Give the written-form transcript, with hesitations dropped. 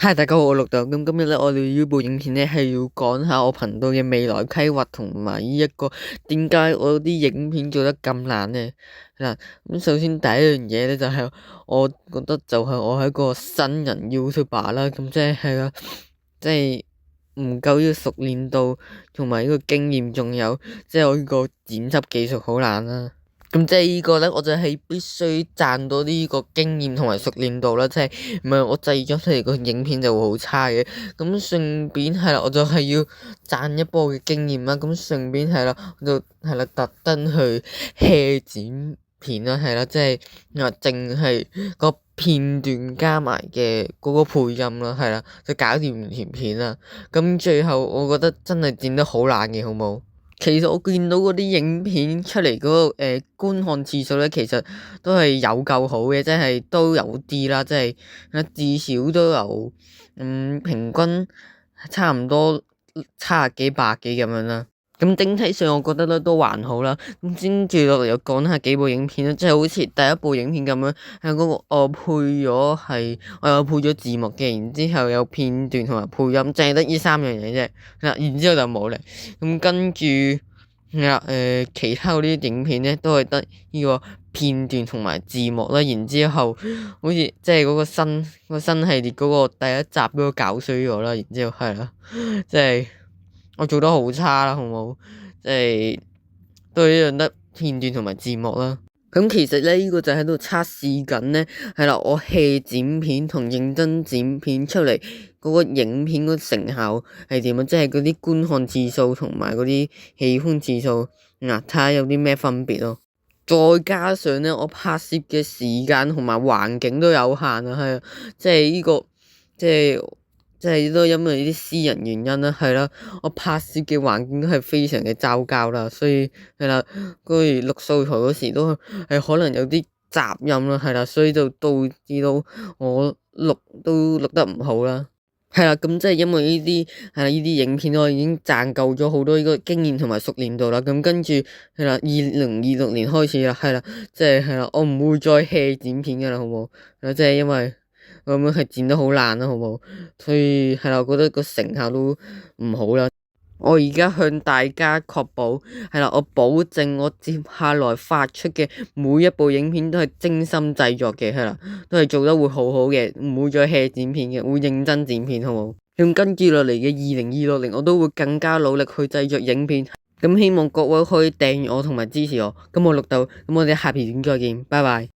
嗨，大家好，我綠豆。咁今日咧，我哋呢部影片咧係要講下我頻道嘅未來規劃同埋呢一個點解我啲影片做得咁難咧嗱。咁首先第一樣嘢咧就係我覺得就係我係一個新人 YouTuber 啦，咁即係啦，即係唔夠呢個熟練度同埋呢個經驗，仲有即係我呢個剪輯技術好爛啦。咁即係呢個咧，我就係必須賺到呢個經驗同埋熟練度啦，即係唔係我製咗出嚟個影片就會好差嘅。咁順便係啦，我就係要賺一波嘅經驗啦。咁順便係啦，我就係啦，特登去 hea 剪片啦，係啦，即係淨係個片段加埋嘅嗰個配音啦，係啦，就搞掂條片啦。咁最後我覺得真係剪得好爛嘅，好冇？其實我見到嗰啲影片出嚟嗰個觀看次數咧，其實都係有夠好嘅，即係都有啲啦，即係至少都有平均差唔多70幾百幾咁樣啦。咁整體上我覺得咧都還好啦。咁跟住落嚟又講下幾部影片啦，即係好似第一部影片咁樣，係嗰個我有配咗字幕嘅，然之後有片段同埋配音，淨係得呢三樣嘢啫。然之後就冇咧。咁跟住其他嗰啲影片咧都係得呢個片段同埋字幕啦。然之後好似即係嗰個新系列嗰個第一集俾我搞衰咗啦。然之後係啦，即係。我做得好差啦，好冇？即係都係一樣得片段同埋字幕啦。咁其實咧，呢個就喺度測試緊咧，係啦，我 hea 剪片同認真剪片出嚟嗰個影片嗰成效係點啊？即係嗰啲觀看次數同埋嗰啲喜歡次數，睇下有啲咩分別咯。再加上咧，我拍攝嘅時間同埋環境都有限啊，係啊，即係呢個即係。即係都因為呢啲私人原因啦，係啦，我拍攝嘅環境都係非常嘅糟糕啦，所以係啦，嗰錄素材嗰時都係可能有啲雜音啦，係啦，所以就導致到我都錄得唔好啦，係啦，咁即係因為呢啲呢啲影片我已經賺夠咗好多呢個經驗同埋熟練度啦，咁跟住係啦，2026年開始啦，係啦，即係啦，我唔會再 hea 剪片噶啦，好冇？即係因為。咁樣係剪得好爛啦，好冇？所以係啦，我覺得個成效都唔好啦。我而家向大家確保係啦，我保證我接下來發出嘅每一部影片都係精心製作嘅，係啦，都係做得會好好嘅，唔會再 hea 剪片嘅，會認真剪片，好冇？咁跟住落嚟嘅2026年，我都會更加努力去製作影片。咁希望各位可以訂閱我同埋支持我。咁我綠豆，咁我哋下片再見，拜拜。